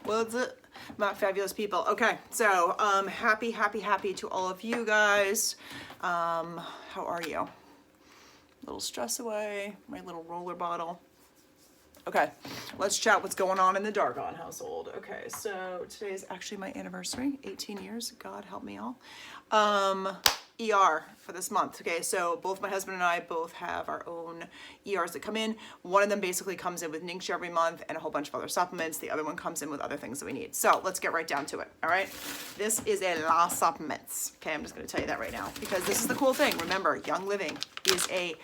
What's it? My fabulous people. Okay, so happy to all of you guys. How are you? A little stress away, my little roller bottle. Okay, let's chat what's going on in the Dargon household. Okay, so today is actually my anniversary, 18 years. God help me all. ER for this month. Okay, so both my husband and I both have our own ERs that come in. One of them basically comes in with Ningxia every month and a whole bunch of other supplements. The other one comes in with other things that we need. So let's get right down to it. All right, this is a La Supplements. Okay, I'm just going to tell you that right now because this is the cool thing. Remember, Young Living is a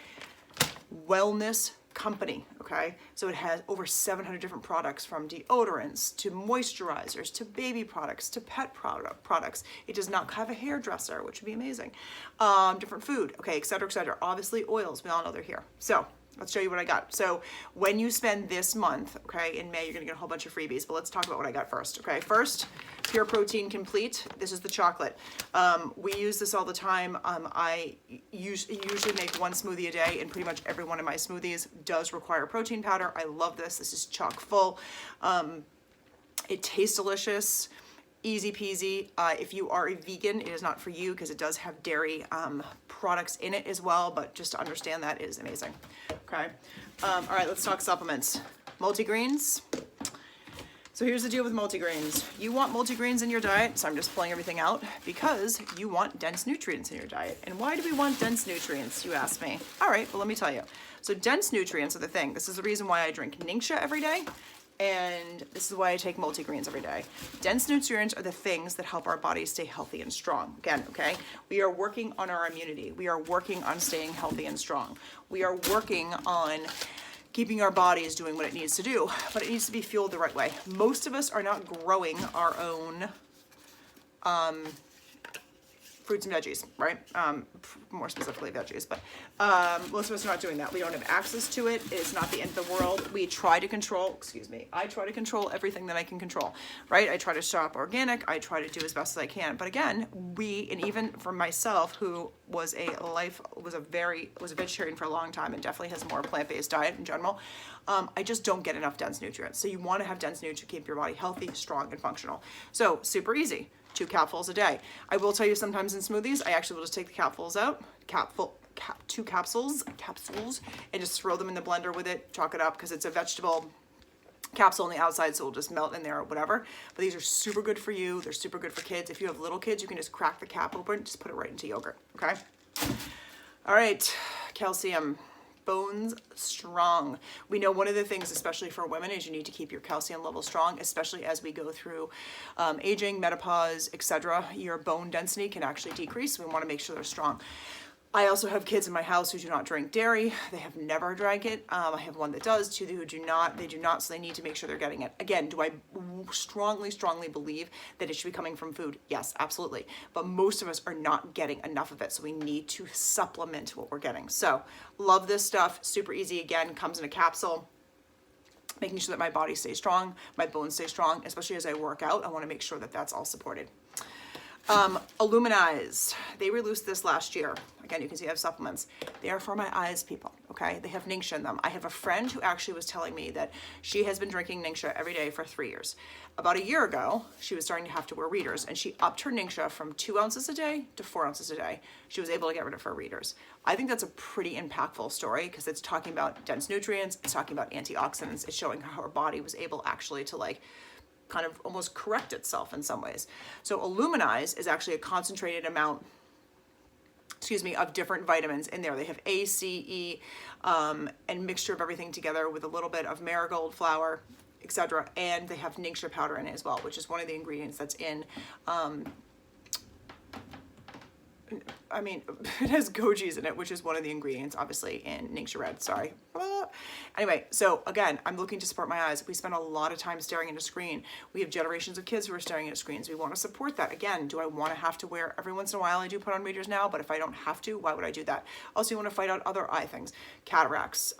wellness company, okay? So it has over 700 different products, from deodorants to moisturizers to baby products to pet products. It does not have a hairdresser, which would be amazing. Different food, okay, et cetera, et cetera. Obviously oils, we all know they're here. So let's show you what I got. So when you spend this month, okay, in May, you're gonna get a whole bunch of freebies, but let's talk about what I got first, okay? First, Pure Protein Complete. This is the chocolate. We use this all the time. I usually make one smoothie a day, and pretty much every one of my smoothies does require protein powder. I love this. This is chock full. It tastes delicious. Easy peasy. If you are a vegan, it is not for you because it does have dairy products in it as well, but just to understand that is amazing. Okay. All right, let's talk supplements. Multigreens. So here's the deal with multigreens. You want multigreens in your diet, so I'm just pulling everything out, because you want dense nutrients in your diet. And why do we want dense nutrients, you ask me? All right, well, let me tell you. So dense nutrients are the thing. This is the reason why I drink Ningxia every day, and this is why I take multigreens every day. Dense nutrients are the things that help our bodies stay healthy and strong. Again, okay, we are working on our immunity. We are working on staying healthy and strong. We are working on keeping our bodies doing what it needs to do, but it needs to be fueled the right way. Most of us are not growing our own fruits and veggies, right? More specifically veggies, but most of us are not doing that. We don't have access to it. It's not the end of the world. We try to control, I try to control everything that I can control, right? I try to shop organic. I try to do as best as I can. But again, and even for myself, who was a vegetarian for a long time and definitely has a more plant-based diet in general, I just don't get enough dense nutrients. So you want to have dense nutrients to keep your body healthy, strong, and functional. So super easy. 2 capfuls a day. I will tell you, sometimes in smoothies, I actually will just take the capfuls out, 2 capsules, and just throw them in the blender with it, chalk it up, because it's a vegetable capsule on the outside, so it'll just melt in there or whatever. But these are super good for you. They're super good for kids. If you have little kids, you can just crack the cap open, just put it right into yogurt, okay? All right, calcium. Bones strong. We know one of the things, especially for women, is you need to keep your calcium level strong, especially as we go through aging, menopause, etc. Your bone density can actually decrease. We want to make sure they're strong. I also have kids in my house who do not drink dairy. They have never drank it. I have one that does, 2 who do not. They do not, so they need to make sure they're getting it. Again, do I strongly believe that it should be coming from food? Yes, absolutely. But most of us are not getting enough of it, so we need to supplement what we're getting. So, love this stuff. Super easy. Again, comes in a capsule. Making sure that my body stays strong, my bones stay strong, especially as I work out. I want to make sure that that's all supported. Illuminize. They released this last year. Again, you can see I have supplements. They are for my eyes, people, okay? They have Ningxia in them. I have a friend who actually was telling me that she has been drinking Ningxia every day for 3 years. About a year ago, she was starting to have to wear readers, and she upped her Ningxia from 2 ounces a day to 4 ounces a day. She was able to get rid of her readers. I think that's a pretty impactful story, because it's talking about dense nutrients, it's talking about antioxidants, it's showing how her body was able actually to kind of almost correct itself in some ways. So Illuminize is actually a concentrated amount, of different vitamins in there. They have A, C, E, and mixture of everything together with a little bit of marigold flower, etc. And they have Ningxia powder in it as well, which is one of the ingredients that's in it has goji's in it, which is one of the ingredients, obviously, in Ningxia Red. Sorry. Anyway, so again, I'm looking to support my eyes. We spend a lot of time staring at a screen. We have generations of kids who are staring at screens. We want to support that. Again, do I want to have to wear, every once in a while I do put on readers now, but if I don't have to, why would I do that? Also, you want to fight out other eye things, cataracts,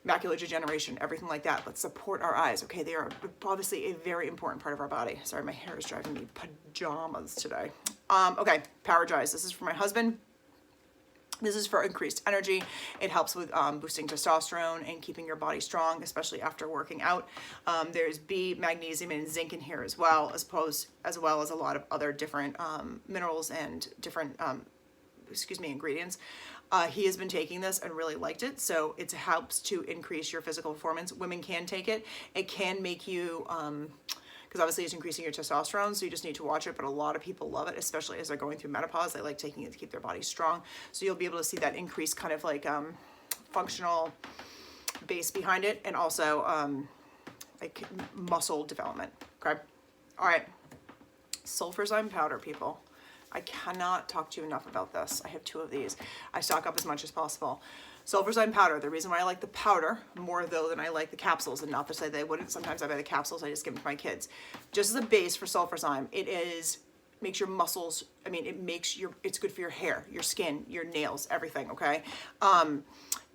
macular degeneration, everything like that. Let's support our eyes, okay? They are obviously a very important part of our body. Sorry, my hair is driving me pajamas today. Okay, Power Dries. This is for my husband. This is for increased energy. It helps with boosting testosterone and keeping your body strong, especially after working out. There's B, magnesium, and zinc in here as well as a lot of other different minerals and different ingredients. He has been taking this and really liked it, so it helps to increase your physical performance. Women can take it. It can make you because obviously it's increasing your testosterone, so you just need to watch it, but a lot of people love it, especially as they're going through menopause. They like taking it to keep their body strong. So you'll be able to see that increased kind of like functional base behind it, and also like muscle development, okay? All right, sulfurzyme powder, people. I cannot talk to you enough about this. I have 2 of these. I stock up as much as possible. Sulfurzyme powder, the reason why I like the powder more though than I like the capsules, and not to say they wouldn't, sometimes I buy the capsules, I just give them to my kids. Just as a base for sulfurzyme, makes your muscles, it's good for your hair, your skin, your nails, everything, okay?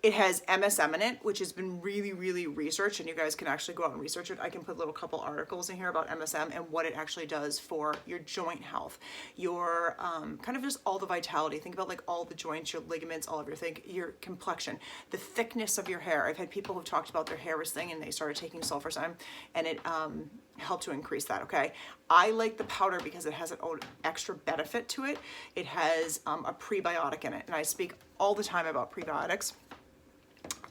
It has MSM in it, which has been really, really researched, and you guys can actually go out and research it. I can put a little couple articles in here about MSM and what it actually does for your joint health, your kind of just all the vitality. Think about like all the joints, your ligaments, all of your complexion, the thickness of your hair. I've had people who've talked about their hair was thin and they started taking sulfurzyme, and it helped to increase that, okay? I like the powder because it has an extra benefit to it. It has a prebiotic in it, and I speak all the time about prebiotics.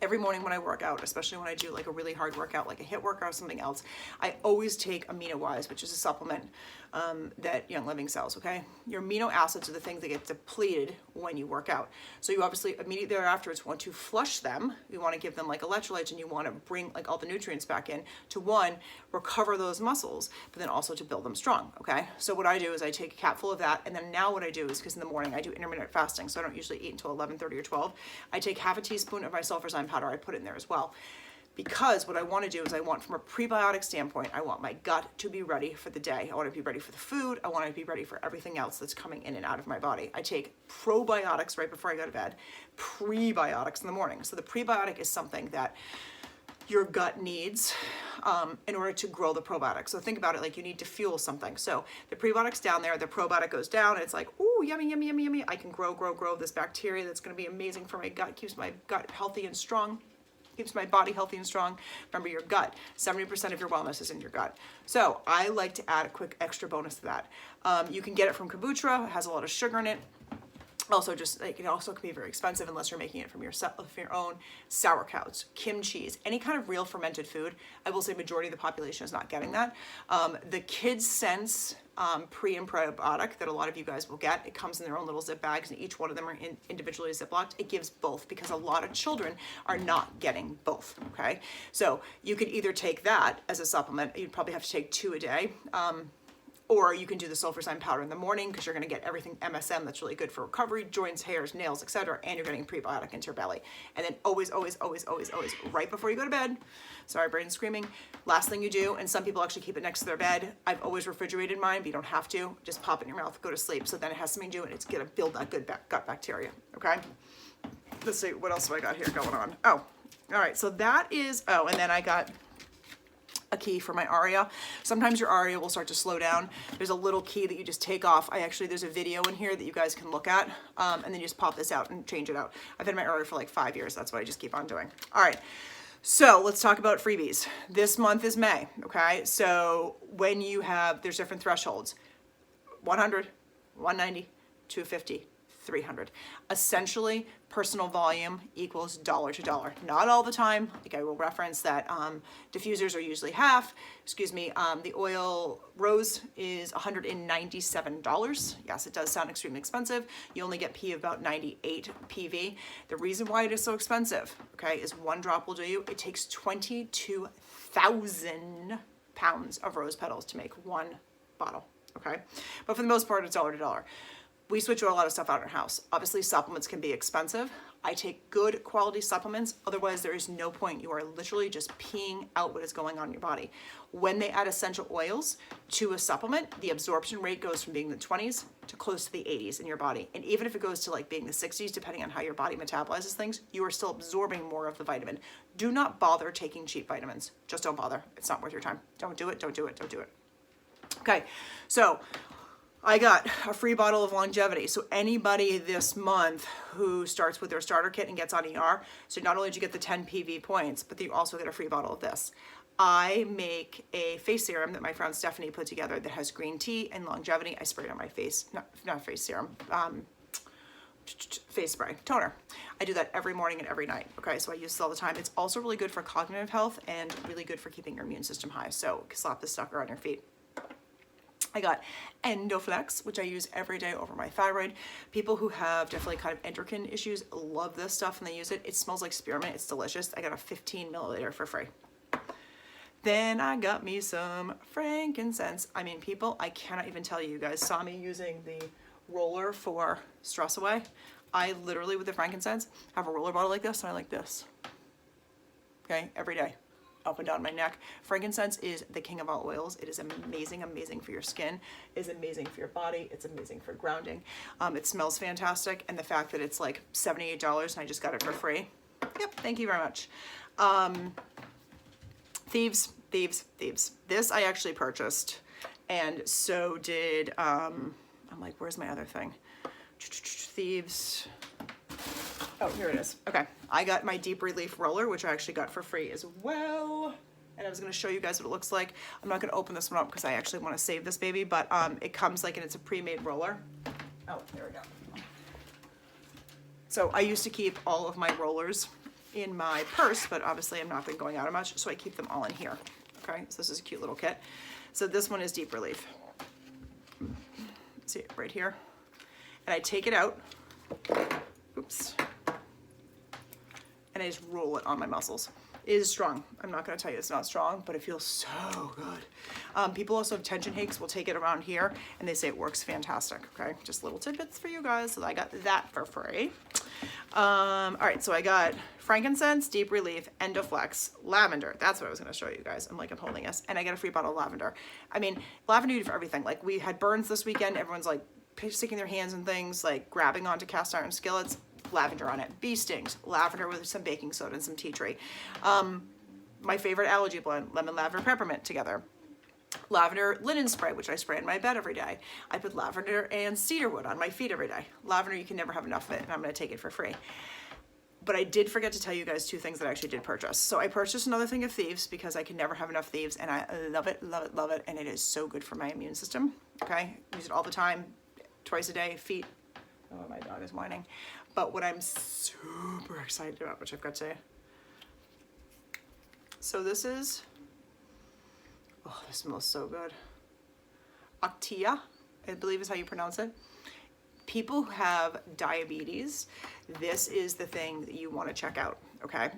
Every morning when I work out, especially when I do like a really hard workout, like a HIIT workout or something else, I always take AminoWise, which is a supplement that Young Living sells, okay? Your amino acids are the things that get depleted when you work out. So you obviously immediately thereafter want to flush them. You want to give them like electrolytes, and you want to bring like all the nutrients back in to, one, recover those muscles, but then also to build them strong, okay? So what I do is I take a capful of that, and then now what I do is, because in the morning I do intermittent fasting, so I don't usually eat until 11:30 or 12, I take half a teaspoon of my sulfurzyme powder, I put it in there as well. Because what I want to do is from a prebiotic standpoint, I want my gut to be ready for the day. I want to be ready for the food. I want to be ready for everything else that's coming in and out of my body. I take probiotics right before I go to bed, prebiotics in the morning. So the prebiotic is something that your gut needs in order to grow the probiotic. So think about it like you need to fuel something. So the prebiotic's down there, the probiotic goes down, and it's like, ooh, yummy, yummy, yummy, yummy. I can grow this bacteria that's going to be amazing for my gut, keeps my gut healthy and strong, keeps my body healthy and strong. Remember, your gut, 70% of your wellness is in your gut. So I like to add a quick extra bonus to that. You can get it from kombucha. It has a lot of sugar in it. Also, just like it also can be very expensive unless you're making it from your own sauerkrauts, kimchi, any kind of real fermented food. I will say majority of the population is not getting that. The Kids Sense pre and probiotic that a lot of you guys will get, it comes in their own little zip bags, and each one of them are individually ziplocked. It gives both because a lot of children are not getting both, okay? So you could either take that as a supplement. You'd probably have to take 2 a day. Or you can do the sulfurzyme powder in the morning because you're going to get everything MSM that's really good for recovery, joints, hairs, nails, etc. And you're getting prebiotic into your belly. And then always, right before you go to bed, sorry, brain's screaming, last thing you do, and some people actually keep it next to their bed. I've always refrigerated mine, but you don't have to. Just pop it in your mouth, go to sleep. So then it has something to do, and it's going to build that good gut bacteria, okay? Let's see, what else do I got here going on? Oh, all right, so that is, and then I got a key for my ARIA. Sometimes your ARIA will start to slow down. There's a little key that you just take off. There's a video in here that you guys can look at, and then you just pop this out and change it out. I've had my ARIA for like 5 years. That's what I just keep on doing. All right. So let's talk about freebies. This month is May, okay? So when there's different thresholds, 100, 190, 250, 300. Essentially, personal volume equals dollar to dollar. Not all the time. Like I will reference that diffusers are usually half. The oil rose is $197. Yes, it does sound extremely expensive. You only get P of about 98 PV. The reason why it is so expensive, okay, is one drop will do you. It takes 22,000 pounds of rose petals to make one bottle, okay? But for the most part, it's dollar to dollar. We switch a lot of stuff out in our house. Obviously, supplements can be expensive. I take good quality supplements. Otherwise, there is no point. You are literally just peeing out what is going on in your body. When they add essential oils to a supplement, the absorption rate goes from being the 20s to close to the 80s in your body. And even if it goes to like being the 60s, depending on how your body metabolizes things, you are still absorbing more of the vitamin. Do not bother taking cheap vitamins. Just don't bother. It's not worth your time. Don't do it, don't do it, don't do it. Okay, so I got a free bottle of Longevity. So anybody this month who starts with their starter kit and gets on ER, so not only did you get the 10 PV points, but you also get a free bottle of this. I make a face serum that my friend Stephanie put together that has green tea and Longevity. I spray it on my face, not face serum, face spray, toner. I do that every morning and every night. Okay, so I use this all the time. It's also really good for cognitive health and really good for keeping your immune system high. So slap this sucker on your feet. I got Endoflex, which I use every day over my thyroid. People who have definitely kind of endocrine issues love this stuff and they use it. It smells like spearmint. It's delicious. I got a 15 milliliter for free. Then I got me some frankincense. I mean, people, I cannot even tell you. You guys saw me using the roller for Stress Away. I literally, with the frankincense, have a roller bottle like this and I like this. Okay, every day. Up and down my neck. Frankincense is the king of all oils. It is amazing, amazing for your skin. It is amazing for your body. It's amazing for grounding. It smells fantastic. And the fact that it's like $78 and I just got it for free. Yep, thank you very much. Thieves. This I actually purchased. And so did, I'm like, where's my other thing? Thieves. Oh, here it is. Okay, I got my Deep Relief roller, which I actually got for free as well. And I was gonna show you guys what it looks like. I'm not gonna open this one up because I actually wanna save this baby, but it comes like, and it's a pre-made roller. Oh, there we go. So I used to keep all of my rollers in my purse, but obviously I'm not been going out much, so I keep them all in here. Okay, so this is a cute little kit. So this one is Deep Relief. See it right here? And I take it out. Oops. And I just roll it on my muscles. It is strong. I'm not gonna tell you it's not strong, but it feels so good. People also have tension aches, will take it around here, and they say it works fantastic, okay? Just little tidbits for you guys, so I got that for free. All right, so I got frankincense, Deep Relief, Endoflex, lavender. That's what I was gonna show you guys. I'm holding this, and I got a free bottle of lavender. I mean, lavender you do for everything. Like, we had burns this weekend, everyone's like sticking their hands in things, like grabbing onto cast iron skillets, lavender on it. Bee stings, lavender with some baking soda and some tea tree. My favorite allergy blend, lemon, lavender, peppermint together. Lavender linen spray, which I spray in my bed every day. I put lavender and cedarwood on my feet every day. Lavender, you can never have enough of it, and I'm gonna take it for free. But I did forget to tell you guys two things that I actually did purchase. So I purchased another thing of Thieves because I can never have enough Thieves, and I love it, love it, love it, and it is so good for my immune system, okay? Use it all the time, twice a day, feet. Oh, my dog is whining. But what I'm super excited about, which I've got to, so this is, oh, this smells so good. Actia, I believe is how you pronounce it. People who have diabetes, this is the thing that you want to check out, okay?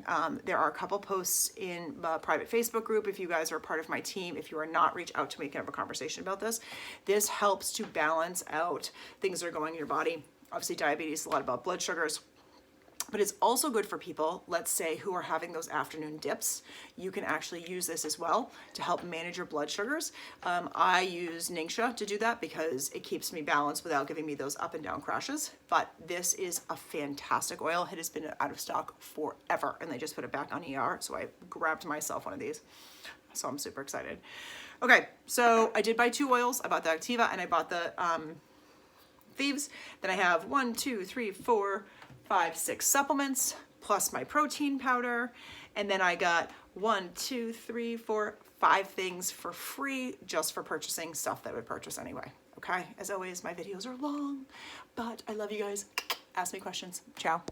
There are a couple posts in a private Facebook group. If you guys are a part of my team, if you are not, reach out to me, we can have a conversation about this. This helps to balance out things that are going in your body. Obviously, diabetes is a lot about blood sugars, but it's also good for people, let's say, who are having those afternoon dips. You can actually use this as well to help manage your blood sugars. I use Ningxia to do that because it keeps me balanced without giving me those up and down crashes. But this is a fantastic oil. It has been out of stock forever, and they just put it back on ER, so I grabbed myself one of these. So I'm super excited. Okay, so I did buy 2 oils. I bought the Activa and I bought the Thieves. Then I have 1, 2, 3, 4, 5, 6 supplements plus my protein powder. And then I got 1, 2, 3, 4, 5 things for free just for purchasing stuff that I would purchase anyway. Okay, as always, my videos are long, but I love you guys. Ask me questions. Ciao.